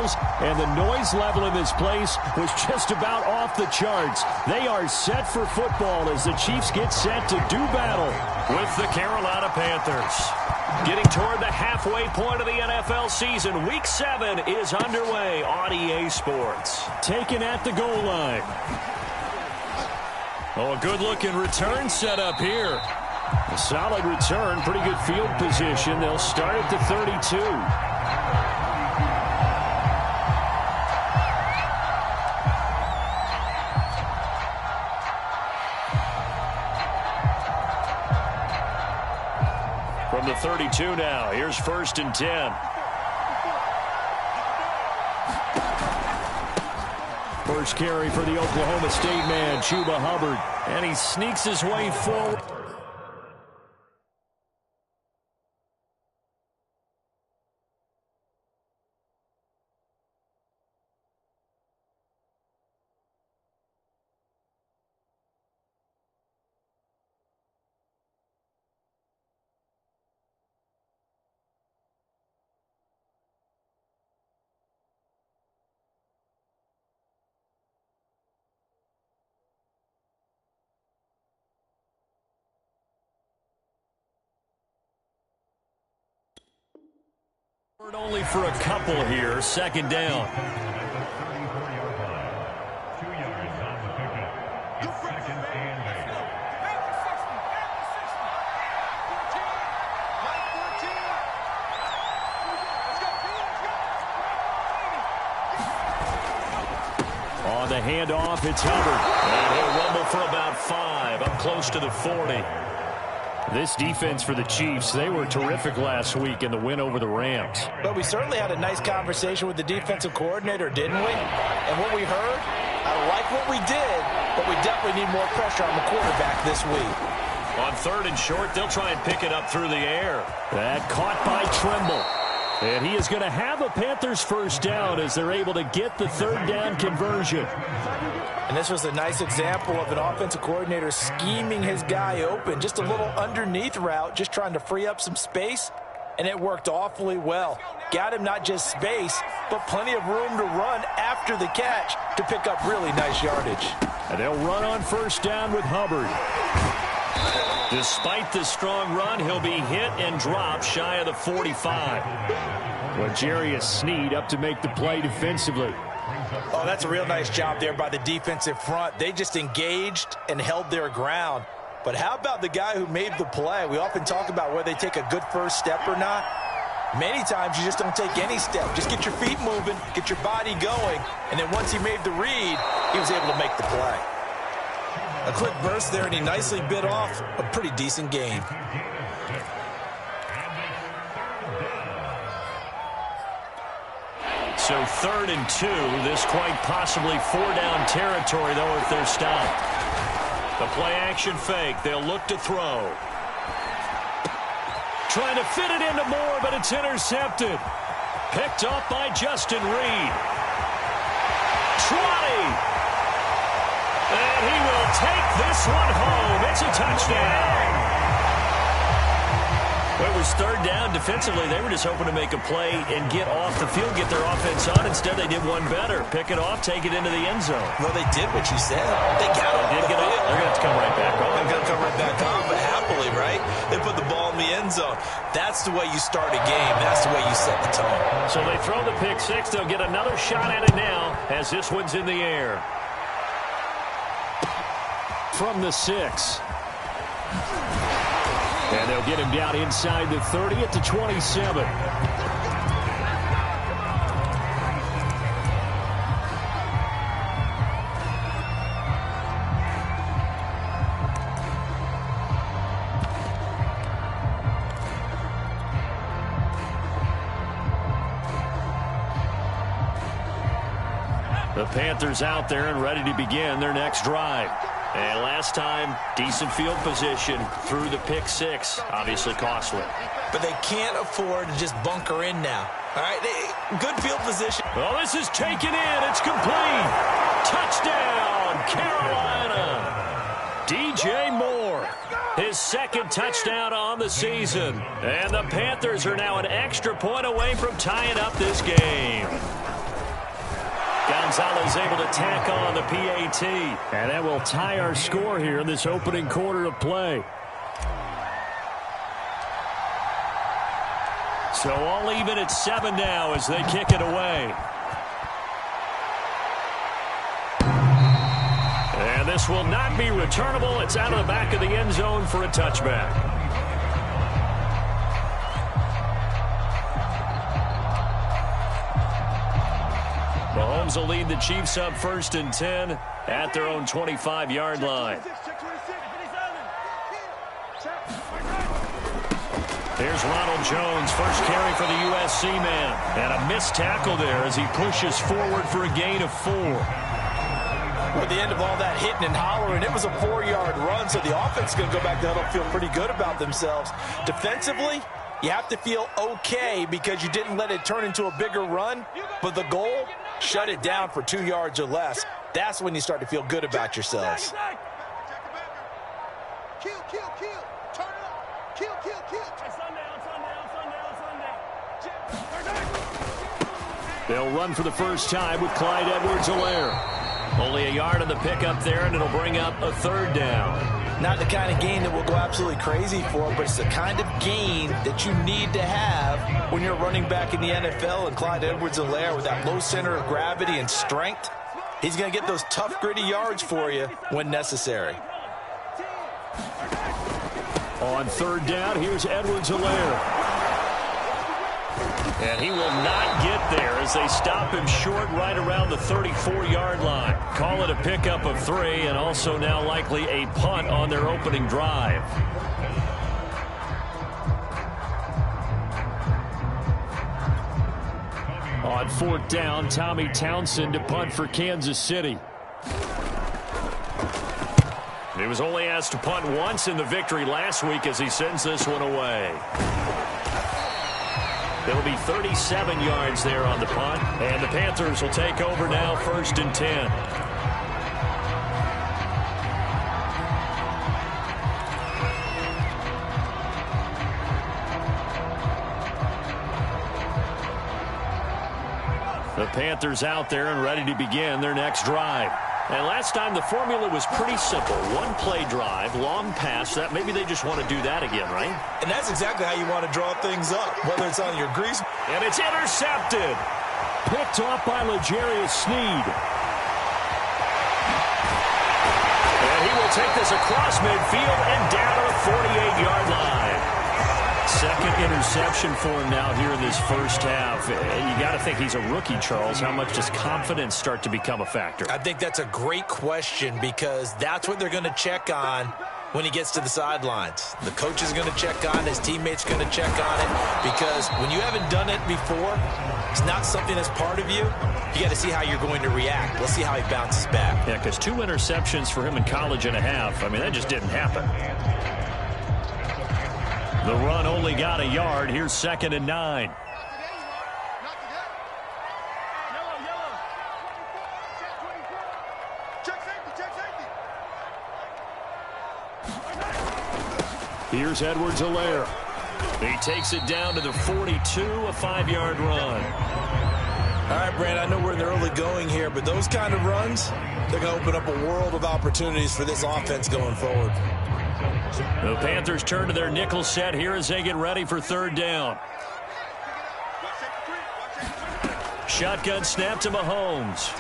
officials, and the noise level in this place was just about off the charts. They are set for football as the Chiefs get set to do battle with the Carolina Panthers. Getting toward the halfway point of the NFL season, Week 7 is underway on EA Sports. Taken at the goal line. Oh, a good-looking return set up here. A solid return, pretty good field position. They'll start at the 32. From the 32 now, here's 1st and 10. First carry for the Oklahoma State man, Chuba Hubbard. And he sneaks his way forward. Only for a couple here. 2nd down. On the handoff, it's Hubbard. And he'll rumble for about 5, up close to the 40. This defense for the Chiefs, they were terrific last week in the win over the Rams. But we certainly had a nice conversation with the defensive coordinator, didn't we? And what we heard, I like what we did, but we definitely need more pressure on the quarterback this week. On 3rd and short, they'll try and pick it up through the air. That caught by Trimble. And he is going to have a Panthers 1st down as they're able to get the 3rd down conversion. And this was a nice example of an offensive coordinator scheming his guy open. Just a little underneath route, just trying to free up some space, and it worked awfully well. Got him not just space, but plenty of room to run after the catch to pick up really nice yardage. And they'll run on 1st down with Hubbard. Despite the strong run, he'll be hit and dropped shy of the 45. Well, Jarius Sneed up to make the play defensively. Oh, that's a real nice job there by the defensive front. They just engaged and held their ground. But how about the guy who made the play? We often talk about whether they take a good first step or not. Many times you just don't take any step. Just get your feet moving, get your body going, and then once he made the read, he was able to make the play. A quick burst there, and he nicely bit off a pretty decent gain. So 3rd and 2, this quite possibly 4-down territory, though, if they're stopped. The play-action fake, they'll look to throw. Trying to fit it into Moore, but it's intercepted. Picked up by Justin Reed. Trotty. And he will take this one home. It's a touchdown. Well, it was 3rd down. Defensively, they were just hoping to make a play and get off the field, get their offense on. Instead, they did one better. Pick it off, take it into the end zone. Well, they did what you said. They got it. They did get off. They're going to have to come right back on. They're going to come right back on, but happily, right? They put the ball in the end zone. That's the way you start a game. That's the way you set the tone. So they throw the pick 6. They'll get another shot at it now as this one's in the air. From the 6. And they'll get him down inside the 30 at the 27. The Panthers out there and ready to begin their next drive. And last time, decent field position through the pick 6. Obviously costly. But they can't afford to just bunker in now. All right, good field position. Well, this is taken in. It's complete. Touchdown, Carolina. DJ Moore, his 2nd touchdown on the season. And the Panthers are now an extra point away from tying up this game. Gonzalez able to tack on the PAT. And that will tie our score here in this opening quarter of play. So all even at 7 now as they kick it away. And this will not be returnable. It's out of the back of the end zone for a touchback. Mahomes will lead the Chiefs up 1st and 10 at their own 25-yard line. Here's Ronald Jones, first carry for the USC man. And a missed tackle there as he pushes forward for a gain of 4. At the end of all that hitting and hollering, it was a 4-yard run, so the offense is going to go back to huddle, feel pretty good about themselves. Defensively, you have to feel okay because you didn't let it turn into a bigger run, but the goal, shut it down for 2 yards or less. That's when you start to feel good about yourselves. They'll run for the first time with Clyde Edwards-Helaire. Only a yard on the pickup there, and it'll bring up a 3rd down. Not the kind of gain that we'll go absolutely crazy for, but it's the kind of gain that you need to have when you're running back in the NFL. And Clyde Edwards-Helaire, with that low center of gravity and strength, he's going to get those tough, gritty yards for you when necessary. On 3rd down, here's Edwards-Helaire. And he will not get there as they stop him short right around the 34-yard line. Call it a pickup of 3 and also now likely a punt on their opening drive. On 4th down, Tommy Townsend to punt for Kansas City. He was only asked to punt once in the victory last week as he sends this one away. It'll be 37 yards there on the punt, and the Panthers will take over now 1st and 10. The Panthers out there and ready to begin their next drive. And last time the formula was pretty simple. 1-play drive, long pass. That maybe they just want to do that again, right? And that's exactly how you want to draw things up, whether it's on your grease. And it's intercepted. Picked off by L'Jarius Sneed. And he will take this across midfield and down to the 48-yard line. Second interception for him now here in this first half. You got to think he's a rookie, Charles. How much does confidence start to become a factor? I think that's a great question because that's what they're going to check on when he gets to the sidelines. The coach is going to check on it. His teammates are going to check on it because when you haven't done it before, it's not something that's part of you. You got to see how you're going to react. Let's see how he bounces back. Yeah, because 2 interceptions for him in college and a half. I mean, that just didn't happen. The run only got a yard. Here's 2nd and 9. Here's Edwards-Helaire. He takes it down to the 42, a 5-yard run. All right, Brand, I know we're in the early going here, but those kind of runs, they're going to open up a world of opportunities for this offense going forward. The Panthers turn to their nickel set here as they get ready for 3rd down. Shotgun snap to Mahomes.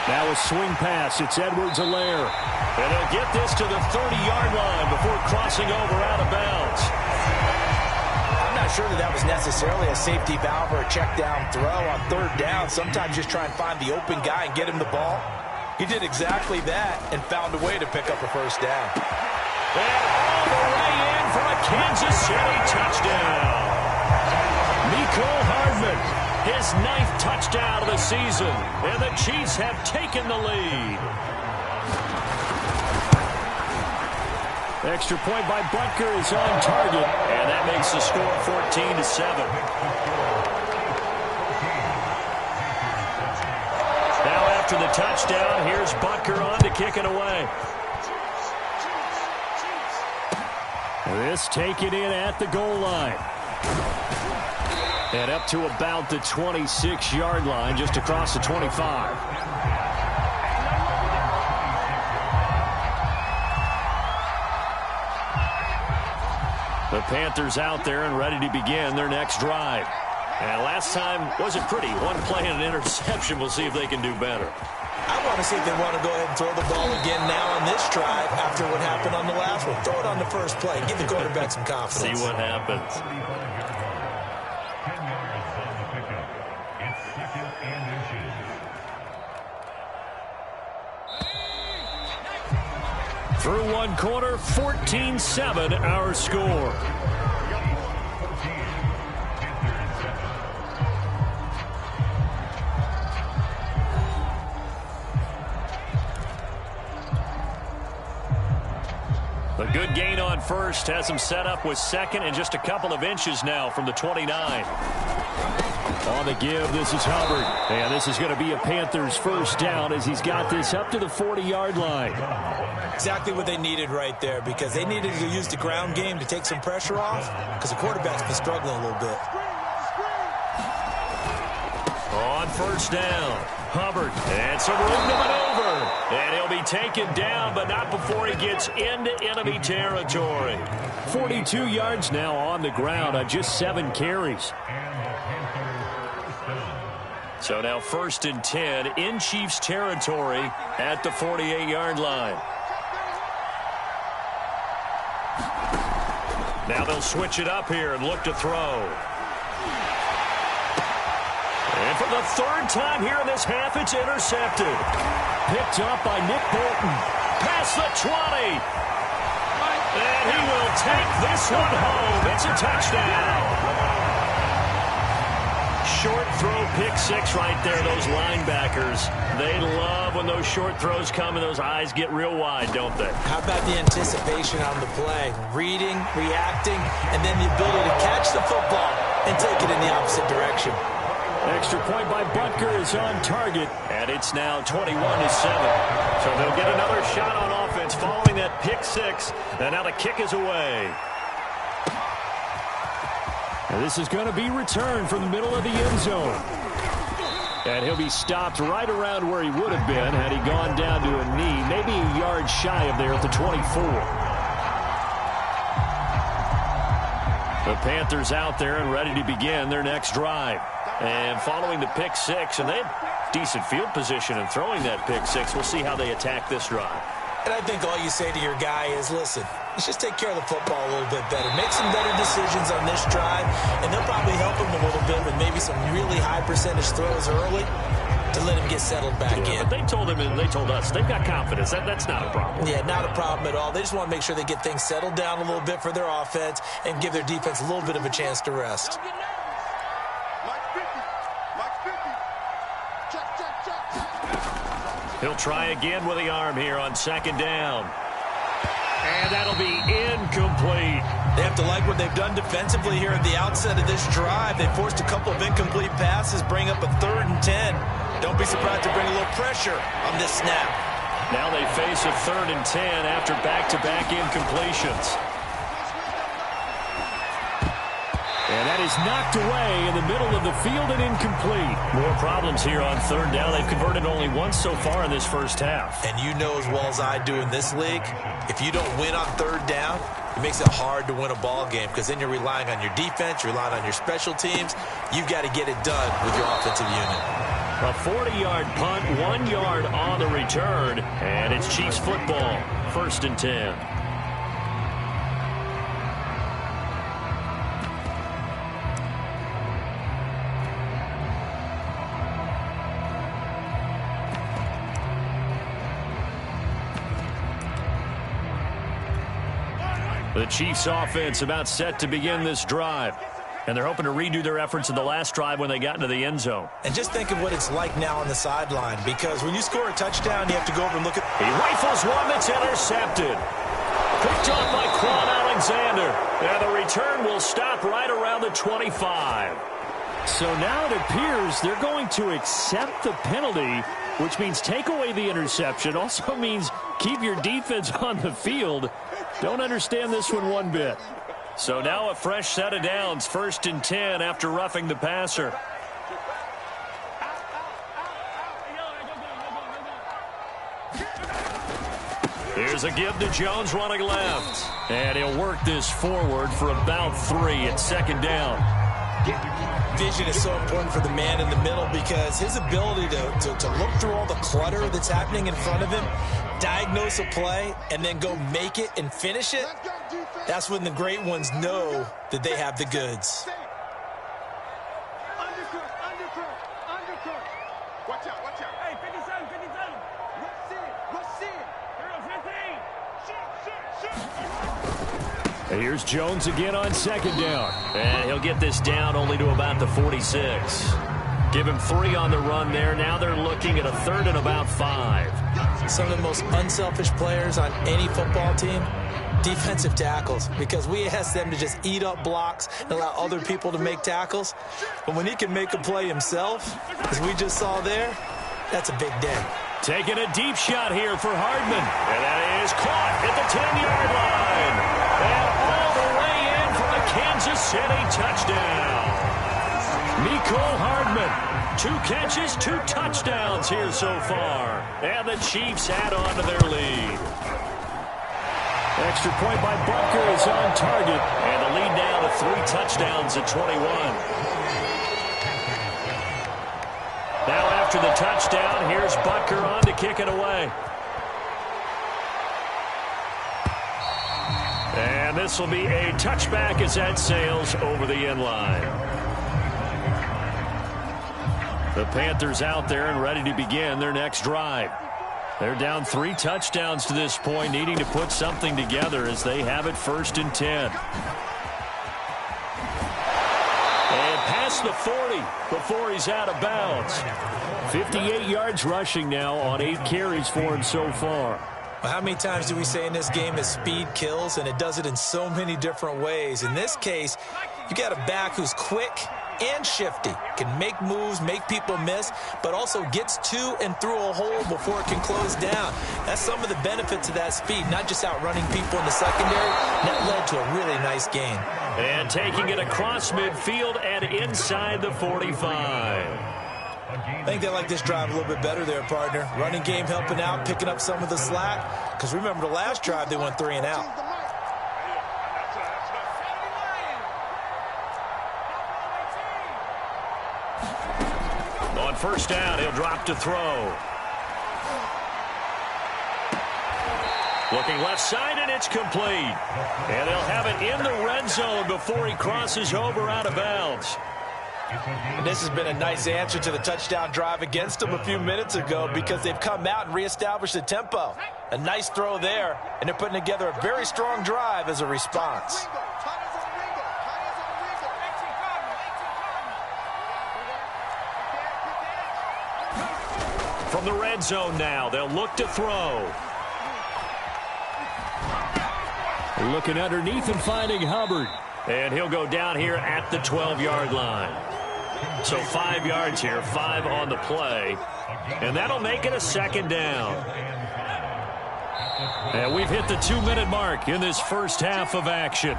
Now a swing pass. It's Edwards-Helaire. And he'll get this to the 30-yard line before crossing over out of bounds. I'm not sure that was necessarily a safety valve or a check down throw on 3rd down. Sometimes just try and find the open guy and get him the ball. He did exactly that and found a way to pick up a 1st down. And all the way in for a Kansas City touchdown. Mecole Hardman, his 9th touchdown of the season, and the Chiefs have taken the lead. Extra point by Butker is on target, and that makes the score 14-7. Now after the touchdown, here's Butker on to kick it away. This taken in at the goal line. And up to about the 26-yard line, just across the 25. The Panthers out there and ready to begin their next drive. And last time wasn't pretty. One play and an interception. We'll see if they can do better. I want to see if they want to go ahead and throw the ball again now on this drive after what happened on the last one. Throw it on the first play. Give the quarterback some confidence. See what happens. Through one quarter, 14-7 our score. A good gain on first has him set up with second and just a couple of inches now from the 29. On the give, this is Hubbard. And this is going to be a Panthers first down as he's got this up to the 40-yard line. Exactly what they needed right there, because they needed to use the ground game to take some pressure off, because the quarterback's been struggling a little bit. On first down, Hubbard, and some room to maneuver. And he'll be taken down, but not before he gets into enemy territory. 42 yards now on the ground on just 7 carries. So now 1st and 10 in Chiefs territory at the 48-yard line. Now they'll switch it up here and look to throw. And for the 3rd time here in this half, it's intercepted. Picked up by Nick Bolton. Past the 20. And he will take this one home. It's a touchdown. Short throw, pick 6 right there. Those linebackers, they love when those short throws come and those eyes get real wide, don't they? How about the anticipation on the play? Reading, reacting, and then the ability to catch the football and take it in the opposite direction. Extra point by Butker is on target, and it's now 21-7. So they'll get another shot on offense following that pick 6, and now the kick is away. And this is going to be returned from the middle of the end zone. And he'll be stopped right around where he would have been had he gone down to a knee, maybe a yard shy of there at the 24. The Panthers out there and ready to begin their next drive. And following the pick 6, and they have decent field position in throwing that pick 6. We'll see how they attack this drive. And I think all you say to your guy is, listen, let's just take care of the football a little bit better. Make some better decisions on this drive, and they'll probably help him a little bit with maybe some really high percentage throws early to let him get settled back in. But they told him and they told us they've got confidence. That's not a problem. Yeah, not a problem at all. They just want to make sure they get things settled down a little bit for their offense and give their defense a little bit of a chance to rest. He'll try again with the arm here on 2nd down. And that'll be incomplete. They have to like what they've done defensively here at the outset of this drive. They forced a couple of incomplete passes, bring up a 3rd and 10. Don't be surprised to bring a little pressure on this snap. Now they face a 3rd and 10 after back-to-back incompletions. And that is knocked away in the middle of the field and incomplete. More problems here on 3rd down. They've converted only once so far in this first half. And you know as well as I do in this league, if you don't win on 3rd down, it makes it hard to win a ball game because then you're relying on your defense, you're relying on your special teams. You've got to get it done with your offensive unit. A 40-yard punt, 1 yard on the return, and it's Chiefs football, 1st and 10. The Chiefs offense about set to begin this drive. And they're hoping to redo their efforts in the last drive when they got into the end zone. And just think of what it's like now on the sideline, because when you score a touchdown, you have to go over and look at... He rifles one that's intercepted. Picked off by Quan Alexander. And the return will stop right around the 25. So now it appears they're going to accept the penalty, which means take away the interception. Also means keep your defense on the field. Don't understand this one bit. So now a fresh set of downs, 1st and 10 after roughing the passer. Here's a give to Jones running left. And he'll work this forward for about 3 at 2nd down. Vision is so important for the man in the middle because his ability to look through all the clutter that's happening in front of him, diagnose a play, and then go make it and finish it, that's when the great ones know that they have the goods. Watch out, watch out. Hey, 57, 57. Rush in. And here's Jones again on 2nd down. And he'll get this down only to about the 46. Give him 3 on the run there. Now they're looking at a 3rd and about 5. Some of the most unselfish players on any football team, defensive tackles, because we ask them to just eat up blocks and allow other people to make tackles. But when he can make a play himself, as we just saw there, that's a big day. Taking a deep shot here for Hardman. And that is caught at the 10-yard line. And all the way in for a Kansas City touchdown. Mecole Hardman, 2 catches, 2 touchdowns here so far. And the Chiefs add on to their lead. Extra point by Butker is on target. And the lead now to 3 touchdowns at 21. Now after the touchdown, here's Butker on to kick it away. And this will be a touchback as that sails over the end line. The Panthers out there and ready to begin their next drive. They're down 3 touchdowns to this point, needing to put something together as they have it 1st and 10. Past the 40 before he's out of bounds. 58 yards rushing now on 8 carries for him so far. Well, how many times do we say in this game that speed kills, and it does it in so many different ways? In this case, you got a back who's quick and shifty, can make moves, make people miss, but also gets to and through a hole before it can close down. That's some of the benefits of that speed, not just outrunning people in the secondary. That led to a really nice gain. And taking it across midfield and inside the 45. I think they like this drive a little bit better there, partner. Running game helping out, picking up some of the slack. Because remember the last drive, they went 3 and out. On 1st down, he'll drop to throw. Looking left side, and it's complete. And they'll have it in the red zone before he crosses over out of bounds. And this has been a nice answer to the touchdown drive against them a few minutes ago because they've come out and reestablished the tempo. A nice throw there, and they're putting together a very strong drive as a response. From the red zone now, they'll look to throw. Looking underneath and finding Hubbard. And he'll go down here at the 12-yard line. So 5 yards here, 5 on the play. And that'll make it a 2nd down. And we've hit the 2-minute mark in this first half of action.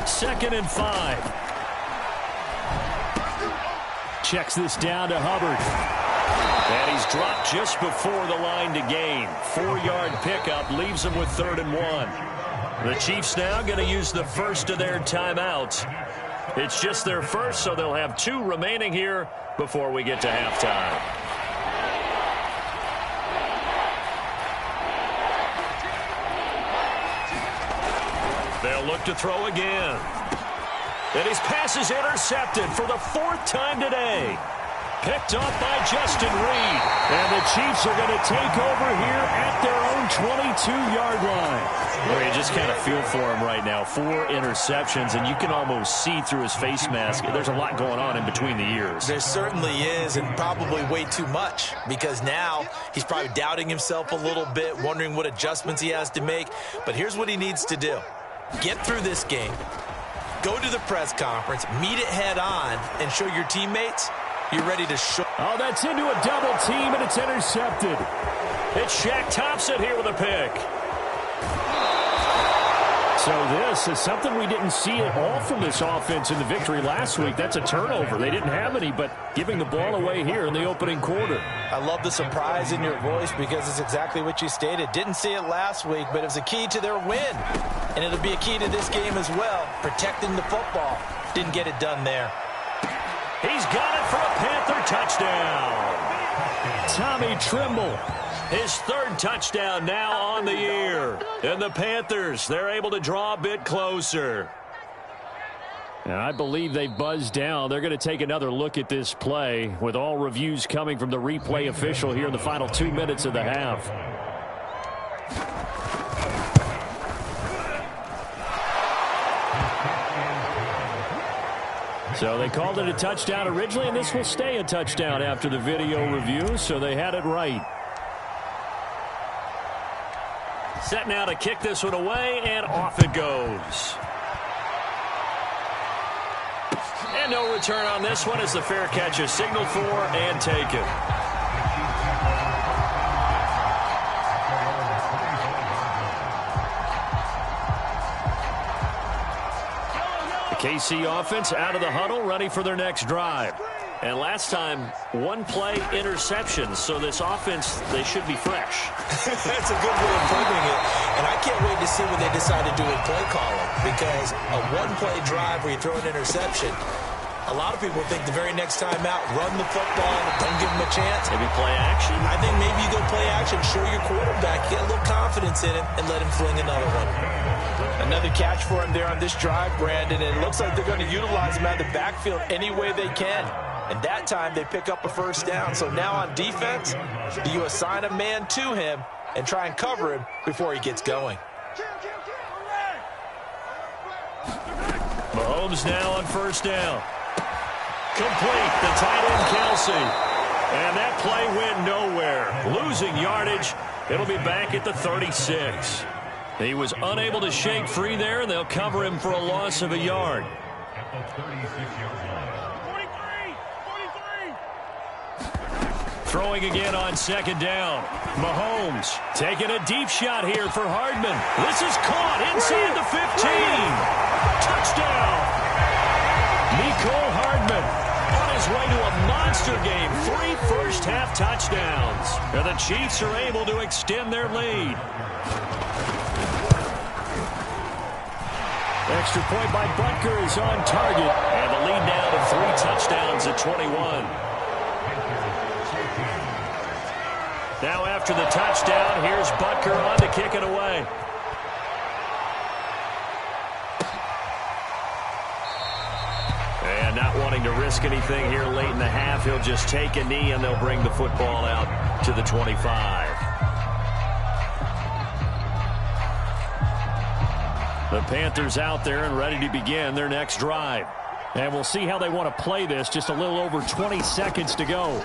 Second and 5. Checks this down to Hubbard. And he's dropped just before the line to gain. 4-yard pickup leaves him with 3rd and 1. The Chiefs now going to use the first of their timeouts. It's just their first, so they'll have 2 remaining here before we get to halftime. They'll look to throw again. And his pass is intercepted for the 4th time today. Picked off by Justin Reed. And the Chiefs are going to take over here at their own 22-yard line. Well, you just kind of feel for him right now. 4 interceptions, and you can almost see through his face mask. There's a lot going on in between the ears. There certainly is, and probably way too much, because now he's probably doubting himself a little bit, wondering what adjustments he has to make. But here's what he needs to do. Get through this game. Go to the press conference, meet it head on, and show your teammates you're ready to show. Oh, that's into a double team, and it's intercepted. It's Shaq Thompson here with a pick. So this is something we didn't see at all from this offense in the victory last week. That's a turnover. They didn't have any, but giving the ball away here in the opening quarter. I love the surprise in your voice because it's exactly what you stated. Didn't see it last week, but it was a key to their win. And it'll be a key to this game as well, protecting the football. Didn't get it done there. He's got it for a Panther touchdown. Tommy Tremble, his third touchdown now on the year. And the Panthers, they're able to draw a bit closer. And I believe they buzzed down. They're going to take another look at this play with all reviews coming from the replay official here in the final 2 minutes of the half. So they called it a touchdown originally, and this will stay a touchdown after the video review, so they had it right. Set now to kick this one away, and off it goes. And no return on this one as the fair catch is signaled for and taken. KC offense out of the huddle, ready for their next drive. And last time, one play interception. So this offense, they should be fresh. That's a good way of putting it. And I can't wait to see what they decide to do with play calling. Because a one-play drive where you throw an interception, a lot of people think the very next time out, run the football, don't give them a chance. Maybe play action. I think maybe you go play action, show your quarterback, get a little confidence in him, and let him fling another one. Another catch for him there on this drive, Brandon, and it looks like they're going to utilize him out of the backfield any way they can. And that time they pick up a first down. So now on defense, do you assign a man to him and try and cover him before he gets going? Mahomes now on first down. Complete, the tight end Kelsey. And that play went nowhere. Losing yardage. It'll be back at the 36. He was unable to shake free there, and they'll cover him for a loss of a yard. Throwing again on second down. Mahomes taking a deep shot here for Hardman. This is caught inside the 15. Touchdown. Mecole Hardman on his way to a monster game. 3 first-half touchdowns. And the Chiefs are able to extend their lead. Extra point by Butker is on target. And the lead now to 3 touchdowns at 21. Now after the touchdown, here's Butker on to kick it away. And not wanting to risk anything here late in the half, he'll just take a knee and they'll bring the football out to the 25. The Panthers out there and ready to begin their next drive. And we'll see how they want to play this. Just a little over 20 seconds to go.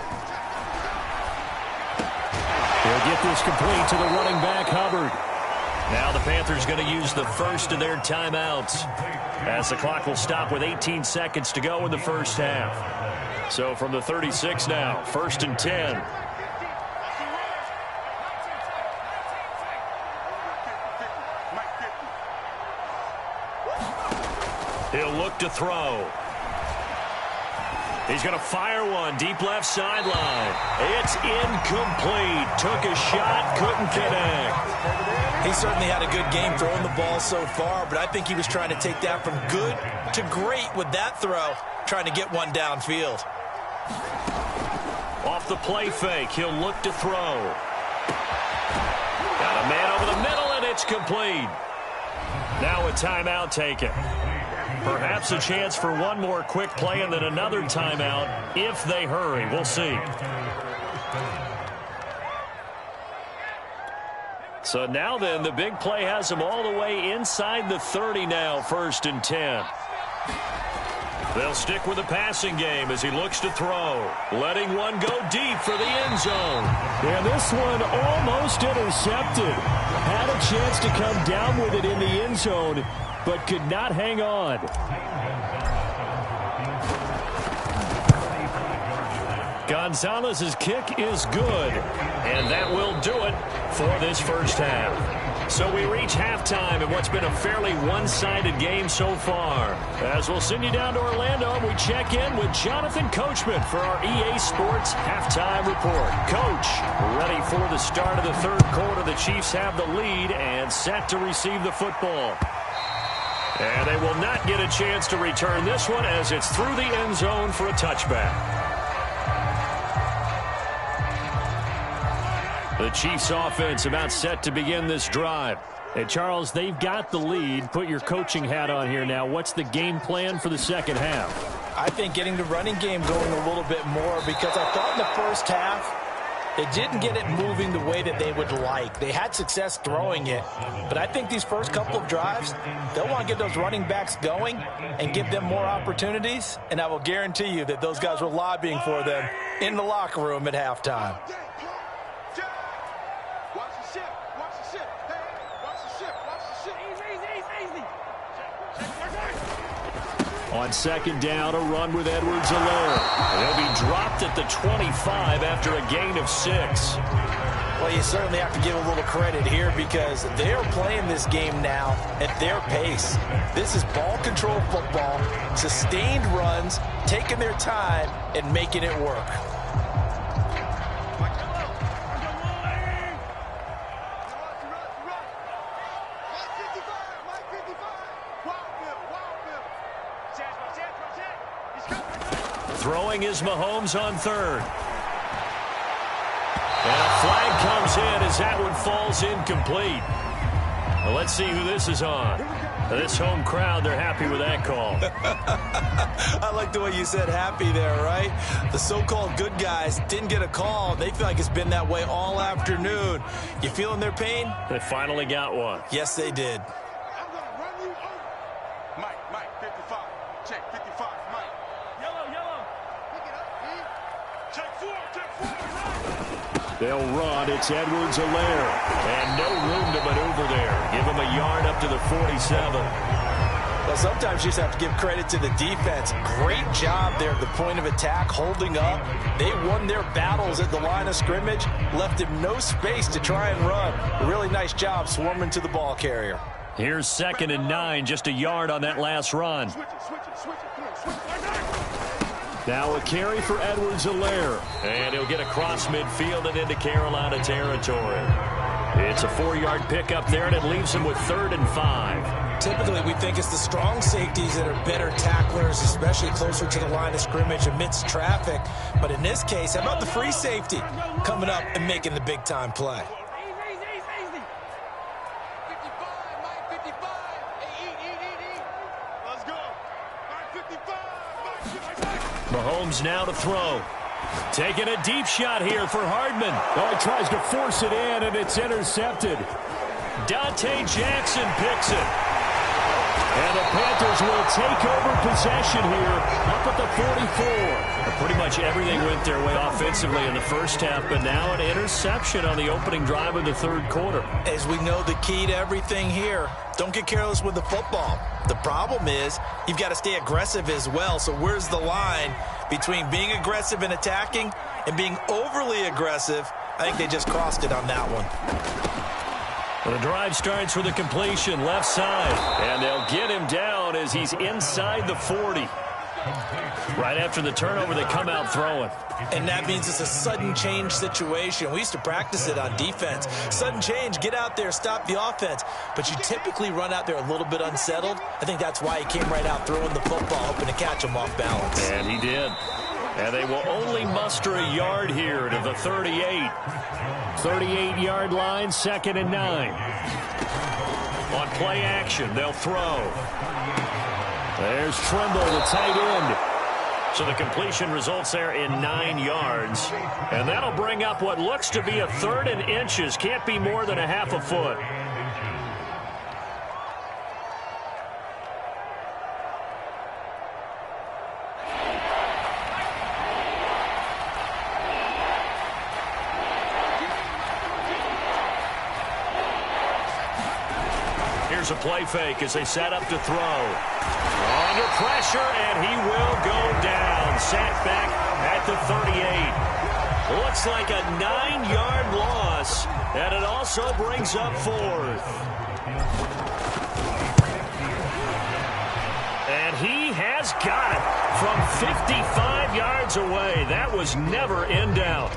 They'll get this complete to the running back, Hubbard. Now the Panthers going to use the first of their timeouts as the clock will stop with 18 seconds to go in the first half. So from the 36 now, 1st and 10. He'll look to throw. He's going to fire one deep left sideline. It's incomplete. Took a shot, couldn't connect. He certainly had a good game throwing the ball so far, but I think he was trying to take that from good to great with that throw, trying to get one downfield. Off the play fake, he'll look to throw. Got a man over the middle, and it's complete. Now a timeout taken. Perhaps a chance for one more quick play and then another timeout if they hurry. We'll see. So now then, the big play has them all the way inside the 30 now, 1st and 10. They'll stick with the passing game as he looks to throw. Letting one go deep for the end zone. And this one almost intercepted. Had a chance to come down with it in the end zone, but could not hang on. Gonzalez's kick is good, and that will do it for this first half. So we reach halftime in what's been a fairly one-sided game so far. As we'll send you down to Orlando, we check in with Jonathan Coachman for our EA Sports Halftime Report. Coach, ready for the start of the third quarter. The Chiefs have the lead and set to receive the football. And they will not get a chance to return this one as it's through the end zone for a touchback. The Chiefs offense about set to begin this drive. Hey, Charles, they've got the lead. Put your coaching hat on here now. What's the game plan for the second half? I think getting the running game going a little bit more, because I thought in the first half they didn't get it moving the way that they would like. They had success throwing it, but I think these first couple of drives, they'll want to get those running backs going and give them more opportunities, and I will guarantee you that those guys were lobbying for them in the locker room at halftime. On second down, a run with Edwards-Helaire. They'll be dropped at the 25 after a gain of 6. Well, you certainly have to give a little credit here because they're playing this game now at their pace. This is ball control football, sustained runs, taking their time and making it work. Throwing is Mahomes on third. And a flag comes in as that one falls incomplete. Well, let's see who this is on. This home crowd, they're happy with that call. I like the way you said happy there, right? The so-called good guys didn't get a call. They feel like it's been that way all afternoon. You feeling their pain? They finally got one. Yes, they did. I'm going to run you over. Mike, 55. Check, 55, Mike. Yellow. Pick it up, man. Check 4, right. They'll run. It's Edwards-Helaire. And no room to maneuver there. Give him a yard up to the 47. Well, sometimes you just have to give credit to the defense. Great job there at the point of attack, holding up. They won their battles at the line of scrimmage, left him no space to try and run. A really nice job swarming to the ball carrier. Here's 2nd and 9, just a yard on that last run. Switch it. Come on, switch it. Now a carry for Edwards-Helaire. And he'll get across midfield and into Carolina territory. It's a 4-yard pickup there, and it leaves him with 3rd and 5. Typically, we think it's the strong safeties that are better tacklers, especially closer to the line of scrimmage amidst traffic. But in this case, how about the free safety coming up and making the big-time play? Easy. 55, Mike, 55. Hey, eat. Let's go. Mike, 55. Mahomes now to throw. Taking a deep shot here for Hardman. Oh, he tries to force it in, and it's intercepted. Dante Jackson picks it. And the Panthers will take over possession here up at the 44. Pretty much everything went their way offensively in the first half, but now an interception on the opening drive of the third quarter. As we know, the key to everything here, don't get careless with the football. The problem is you've got to stay aggressive as well. So where's the line between being aggressive and attacking and being overly aggressive? I think they just crossed it on that one. The drive starts with a completion left side, and they'll get him down as he's inside the 40. Right after the turnover, they come out throwing. And that means it's a sudden change situation. We used to practice it on defense. Sudden change, get out there, stop the offense. But you typically run out there a little bit unsettled. I think that's why he came right out throwing the football, hoping to catch him off balance. And he did. And they will only muster a yard here to the 38. 38-yard line, 2nd and 9. On play action, they'll throw. There's Tremble, the tight end. So the completion results there in 9 yards. And that'll bring up what looks to be a 3rd and inches. Can't be more than a half a foot. Here's a play fake as they set up to throw. Under pressure, and he will go down. Sacked back at the 38. Looks like a 9-yard loss, and it also brings up 4th. And he has got it from 55 yards away. That was never in doubt.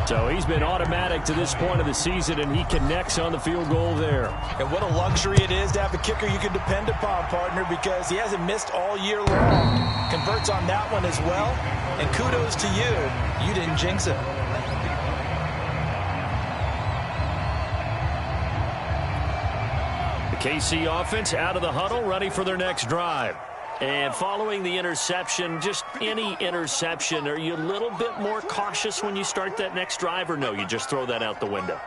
So he's been automatic to this point of the season, and he connects on the field goal there. And what a luxury it is to have a kicker you can depend upon, partner, because he hasn't missed all year long. Converts on that one as well. And kudos to you. You didn't jinx it. The KC offense out of the huddle, ready for their next drive. And following the interception, just any interception, are you a little bit more cautious when you start that next drive, or no, you just throw that out the window?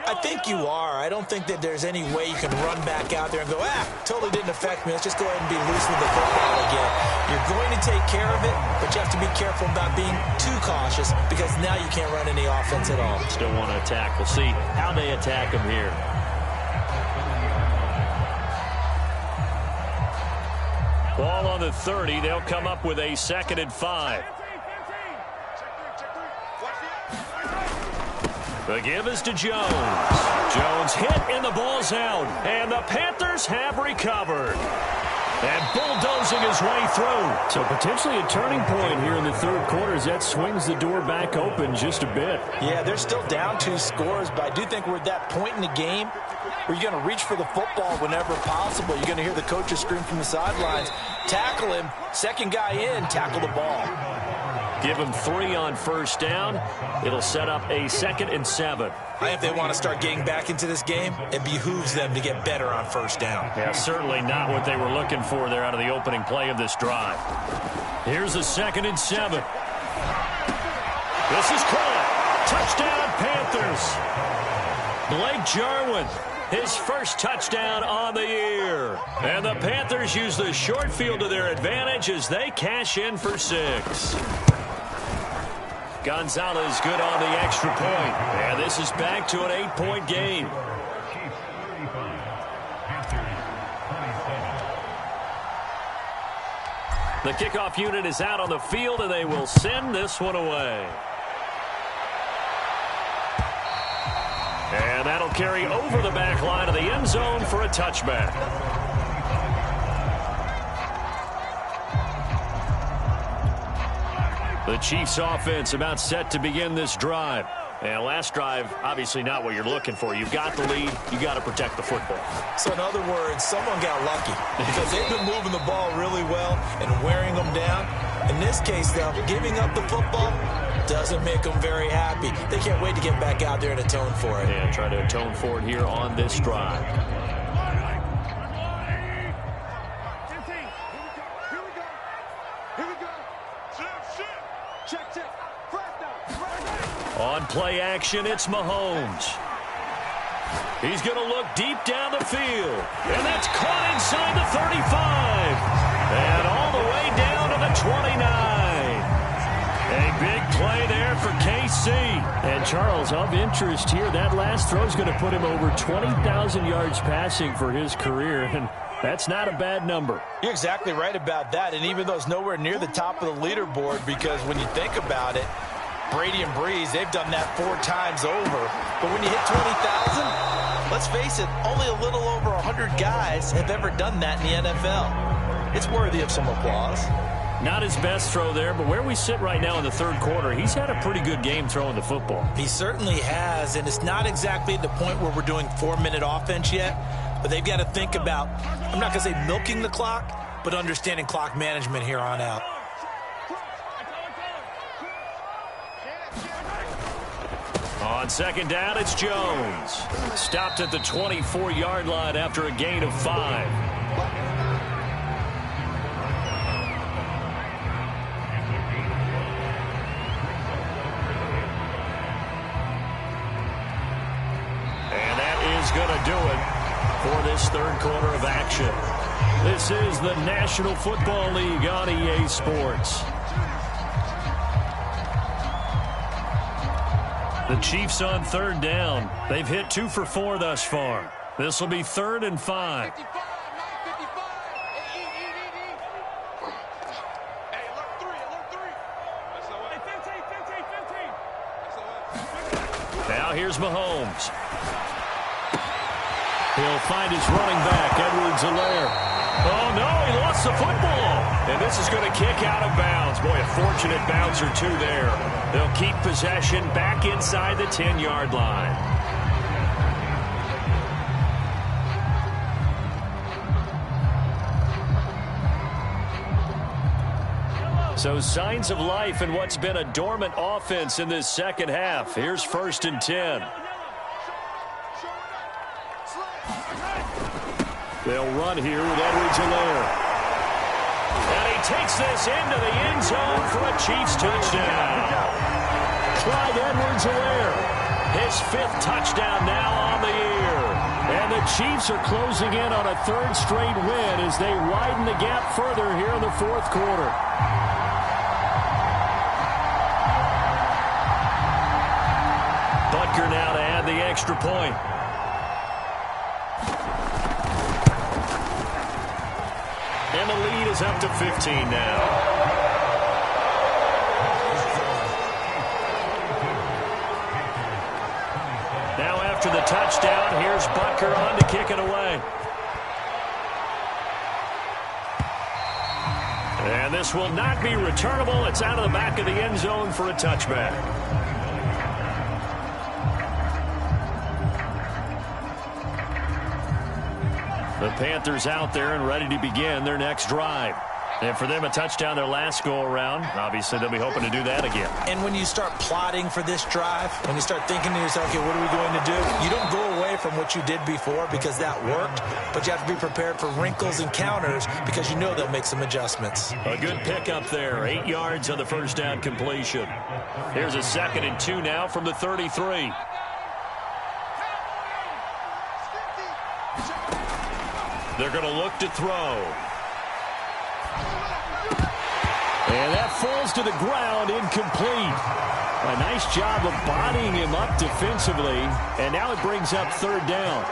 I think you are. I don't think that there's any way you can run back out there and go, totally didn't affect me. Let's just go ahead and be loose with the football again. You're going to take care of it, but you have to be careful about being too cautious because now you can't run any offense at all. Still want to attack. We'll see how they attack him here. Ball on the 30. They'll come up with a 2nd and 5. The give is to Jones. Jones hit and the ball's out. And the Panthers have recovered. And bulldozing his way through. So potentially a turning point here in the 3rd quarter as that swings the door back open just a bit. Yeah, they're still down 2 scores, but I do think we're at that point in the game where you're going to reach for the football whenever possible. You're going to hear the coaches scream from the sidelines. Tackle him. 2nd guy in, tackle the ball. Give him 3 on 1st down. It'll set up a 2nd and 7. If they want to start getting back into this game, it behooves them to get better on 1st down. Yeah, certainly not what they were looking for there out of the opening play of this drive. Here's a 2nd and 7. This is caught. Touchdown, Panthers. Blake Jarwin, his first touchdown on the year. And the Panthers use the short field to their advantage as they cash in for 6. Gonzalez good on the extra point. And this is back to an 8-point game. The kickoff unit is out on the field, and they will send this one away. And that'll carry over the back line of the end zone for a touchback. The Chiefs offense about set to begin this drive. And last drive, obviously not what you're looking for. You've got the lead. You got to protect the football. So in other words, someone got lucky because they've been moving the ball really well and wearing them down. In this case, though, giving up the football doesn't make them very happy. They can't wait to get back out there and atone for it. Yeah, try to atone for it here on this drive. On play action, it's Mahomes. He's going to look deep down the field. And that's caught inside the 35. And all the way down to the 29. A big play there for KC. And Charles, of interest here, that last throw is going to put him over 20,000 yards passing for his career. And that's not a bad number. You're exactly right about that. And even though it's nowhere near the top of the leaderboard, because when you think about it, Brady and Breeze, they've done that 4 times over. But when you hit 20,000, let's face it, only a little over 100 guys have ever done that in the NFL. It's worthy of some applause. Not his best throw there, but where we sit right now in the 3rd quarter, he's had a pretty good game throwing the football. He certainly has, and it's not exactly the point where we're doing 4-minute offense yet, but they've got to think about, I'm not going to say milking the clock, but understanding clock management here on out. On 2nd down, it's Jones. Stopped at the 24-yard line after a gain of 5. And that is going to do it for this 3rd quarter of action. This is the National Football League on EA Sports. The Chiefs on 3rd down. They've hit 2 for 4 thus far. This will be 3rd and 5. Now here's Mahomes. He'll find his running back, Edwards-Helaire. Oh, no, he lost the football. And this is going to kick out of bounds. Boy, a fortunate bounce or two there. They'll keep possession back inside the 10-yard line. So signs of life in what's been a dormant offense in this second half. Here's 1st and 10. They'll run here with Edwards-Helaire. And he takes this into the end zone for a Chiefs touchdown. Clyde Edwards-Helaire, his 5th touchdown now on the year. And the Chiefs are closing in on a 3rd straight win as they widen the gap further here in the 4th quarter. Butker now to add the extra point. And the lead is up to 15 now. Now after the touchdown, here's Butker on to kick it away. And this will not be returnable. It's out of the back of the end zone for a touchback. The Panthers out there and ready to begin their next drive. And for them, a touchdown their last go-around. Obviously, they'll be hoping to do that again. And when you start plotting for this drive, when you start thinking to yourself, okay, what are we going to do? You don't go away from what you did before because that worked, but you have to be prepared for wrinkles and counters because you know they'll make some adjustments. A good pickup there. 8 yards on the first down completion. Here's a 2nd and 2 now from the 33. They're going to look to throw. And that falls to the ground, incomplete. A nice job of bodying him up defensively. And now it brings up 3rd down.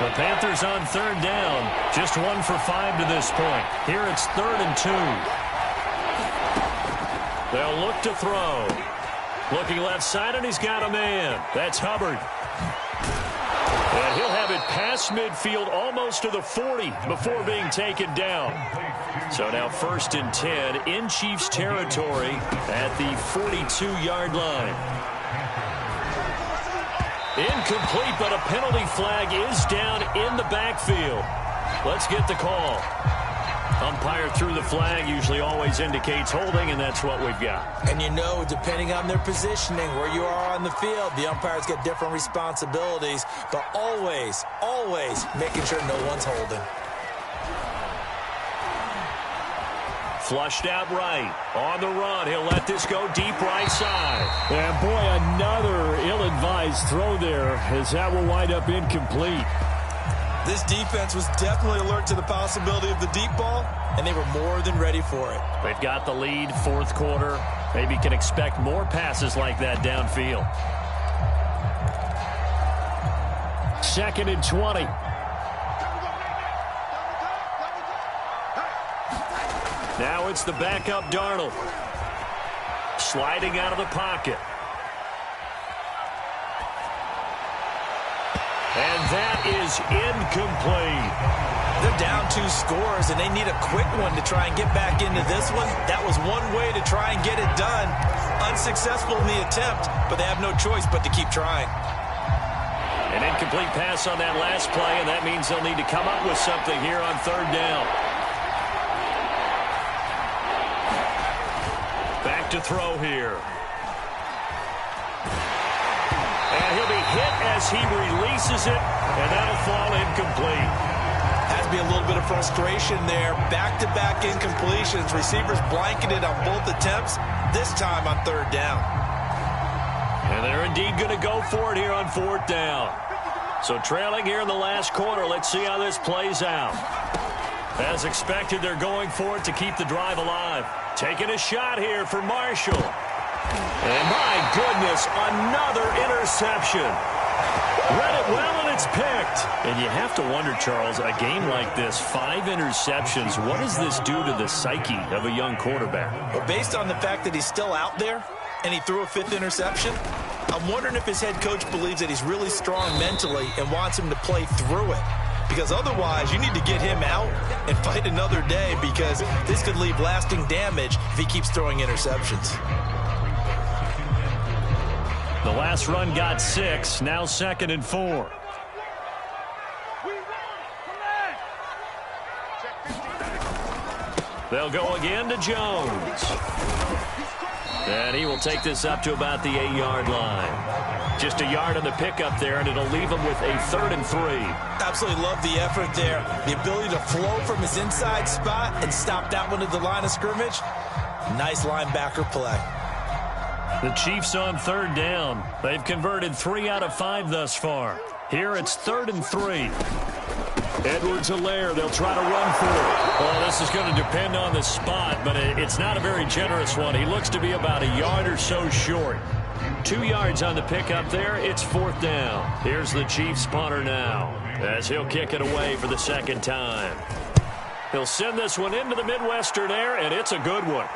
The Panthers on 3rd down. Just 1 for 5 to this point. Here it's 3rd and 2. They'll look to throw. Looking left side, and he's got a man. That's Hubbard. And he'll have it past midfield almost to the 40 before being taken down. So now 1st and 10 in Chiefs territory at the 42-yard line. Incomplete, but a penalty flag is down in the backfield. Let's get the call. Umpire threw the flag, usually always indicates holding, and that's what we've got. And you know, depending on their positioning, where you are on the field, the umpires get different responsibilities, but always, always making sure no one's holding. Flushed out right. On the run, he'll let this go deep right side. And boy, another ill-advised throw there as that will wind up incomplete. This defense was definitely alert to the possibility of the deep ball, and they were more than ready for it. They've got the lead, 4th quarter. Maybe can expect more passes like that downfield. 2nd and 20. Now it's the backup Darnold. Sliding out of the pocket. And that is incomplete. They're down 2 scores, and they need a quick one to try and get back into this one. That was one way to try and get it done. Unsuccessful in the attempt, but they have no choice but to keep trying. An incomplete pass on that last play, and that means they'll need to come up with something here on 3rd down. Back to throw here. And he'll be hit as he releases it, and that'll fall incomplete. Has to be a little bit of frustration there. Back-to-back incompletions. Receivers blanketed on both attempts, this time on 3rd down. And they're indeed going to go for it here on 4th down. So trailing here in the last quarter, let's see how this plays out. As expected, they're going for it to keep the drive alive. Taking a shot here for Marshall. And my goodness, another interception. Read it well, and it's picked. And you have to wonder, Charles, a game like this, 5 interceptions, what does this do to the psyche of a young quarterback? Well, based on the fact that he's still out there and he threw a 5th interception, I'm wondering if his head coach believes that he's really strong mentally and wants him to play through it. Because otherwise, you need to get him out and fight another day, because this could leave lasting damage if he keeps throwing interceptions. The last run got 6, now 2nd and 4. They'll go again to Jones. And he will take this up to about the 8-yard line. Just a yard on the pickup there, and it'll leave him with a 3rd and 3. Absolutely love the effort there. The ability to flow from his inside spot and stop that one at the line of scrimmage. Nice linebacker play. The Chiefs on 3rd down. They've converted 3 out of 5 thus far. Here it's 3rd and 3. Edwards-Helaire, they'll try to run for it. Well, this is going to depend on the spot, but it's not a very generous one. He looks to be about a yard or so short. 2 yards on the pickup there. It's 4th down. Here's the Chiefs punter now, as he'll kick it away for the 2nd time. He'll send this one into the Midwestern air, and it's a good one.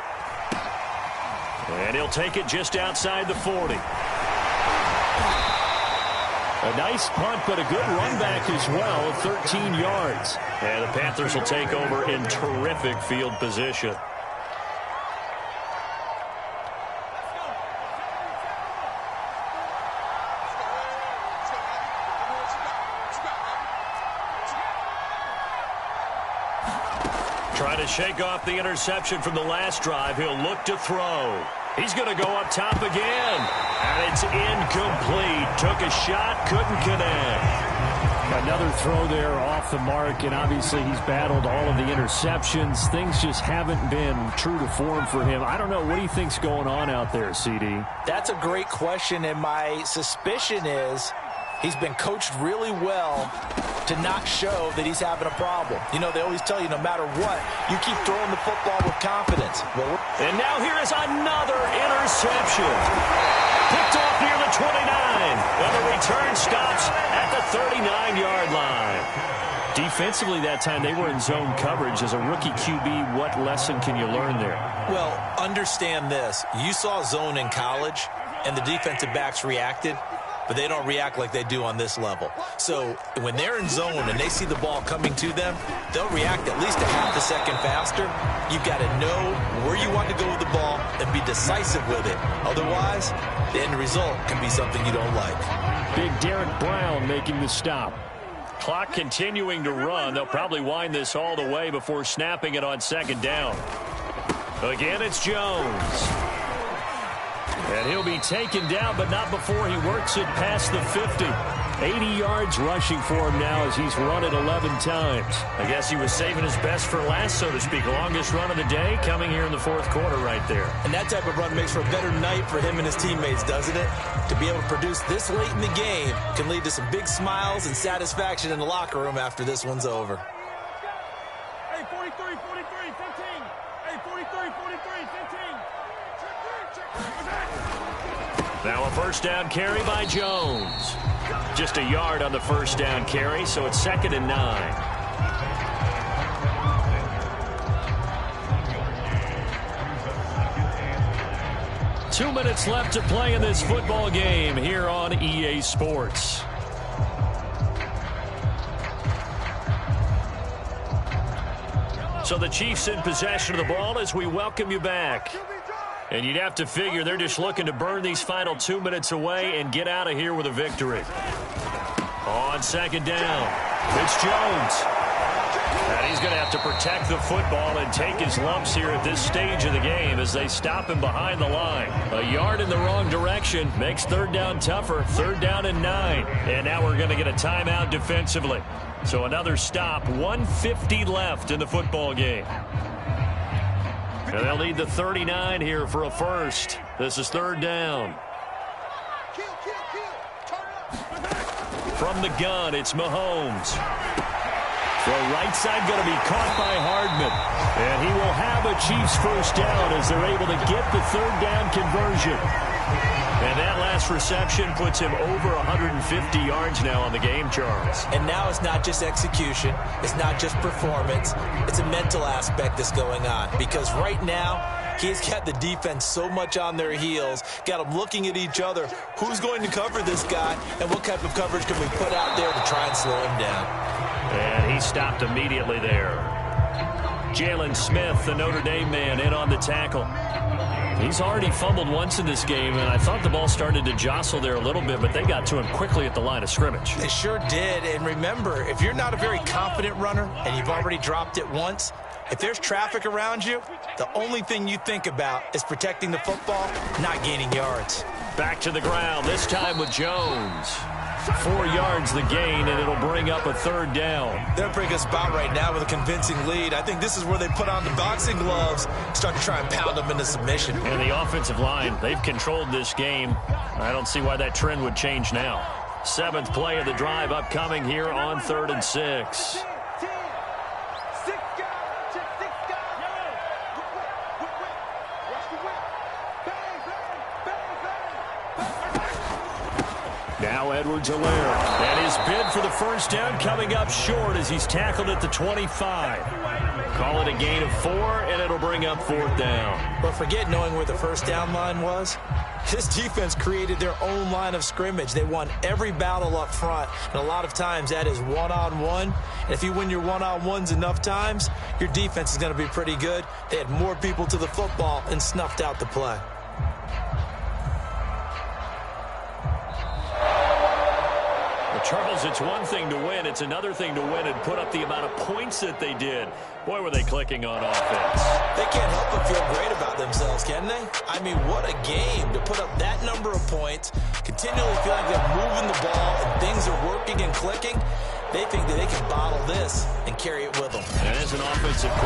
And he'll take it just outside the 40. A nice punt, but a good run back as well, 13 yards. And the Panthers will take over in terrific field position. Trying to shake off the interception from the last drive. He'll look to throw. He's going to go up top again. And it's incomplete. Took a shot, couldn't connect. Another throw there off the mark, and obviously he's battled all of the interceptions. Things just haven't been true to form for him. I don't know. What do you think's going on out there, CD? That's a great question, and my suspicion is he's been coached really well to not show that he's having a problem. You know, they always tell you no matter what, you keep throwing the football with confidence. And now here is another interception. Picked off near the 29. And the return stops at the 39-yard line. Defensively that time, they were in zone coverage. As a rookie QB, what lesson can you learn there? Well, understand this. You saw zone in college, and the defensive backs reacted, but they don't react like they do on this level. So when they're in zone and they see the ball coming to them, they'll react at least a half a second faster. You've got to know where you want to go with the ball and be decisive with it. Otherwise, the end result can be something you don't like. Big Derek Brown making the stop. Clock continuing to run. They'll probably wind this all the way before snapping it on 2nd down. Again, it's Jones. And he'll be taken down, but not before he works it past the 50. 80 yards rushing for him now as he's run it 11 times. I guess he was saving his best for last, so to speak. Longest run of the day coming here in the 4th quarter right there. And that type of run makes for a better night for him and his teammates, doesn't it? To be able to produce this late in the game can lead to some big smiles and satisfaction in the locker room after this one's over. Hey, 43, 43, 15. Hey, 43, 43, 15. Now a 1st down carry by Jones. Just a yard on the 1st down carry, so it's 2nd and 9. Two minutes left to play in this football game here on EA Sports. So the Chiefs in possession of the ball as we welcome you back. And you'd have to figure they're just looking to burn these final 2 minutes away and get out of here with a victory. On 2nd down, it's Jones. And he's going to have to protect the football and take his lumps here at this stage of the game as they stop him behind the line. A yard in the wrong direction makes 3rd down tougher. 3rd down and 9. And now we're going to get a timeout defensively. So another stop, 1:50 left in the football game. And they'll need the 39 here for a first. This is 3rd down. From the gun, it's Mahomes. Throw right side going to be caught by Hardman. And he will have a Chiefs first down as they're able to get the third down conversion. And that last reception puts him over 150 yards now on the game, Charles. And now it's not just execution. It's not just performance. It's a mental aspect that's going on. Because right now, he's got the defense so much on their heels, got them looking at each other. Who's going to cover this guy, and what type of coverage can we put out there to try and slow him down? And he stopped immediately there. Jalen Smith, the Notre Dame man, in on the tackle. He's already fumbled once in this game, and I thought the ball started to jostle there a little bit, but they got to him quickly at the line of scrimmage. They sure did, and remember, if you're not a very confident runner and you've already dropped it once, if there's traffic around you, the only thing you think about is protecting the football, not gaining yards. Back to the ground, this time with Jones. 4 yards the gain, and it'll bring up a third down. They're in a pretty good spot right now with a convincing lead. I think this is where they put on the boxing gloves, start to try and pound them into submission. And the offensive line, they've controlled this game. I don't see why that trend would change now. 7th play of the drive upcoming here on 3rd and 6. Now Edwards-Helaire, and his bid for the first down coming up short as he's tackled at the 25. Call it a gain of 4, and it'll bring up 4th down. But forget knowing where the first down line was. This defense created their own line of scrimmage. They won every battle up front, and a lot of times that is one-on-one. And if you win your one-on-ones enough times, your defense is going to be pretty good. They had more people to the football and snuffed out the play. Charles, it's one thing to win. It's another thing to win and put up the amount of points that they did. Boy, were they clicking on offense. They can't help but feel great about themselves, can they? I mean, what a game to put up that number of points, continually feel like they're moving the ball and things are working and clicking. They think that they can bottle this and carry it with them. And as an offensive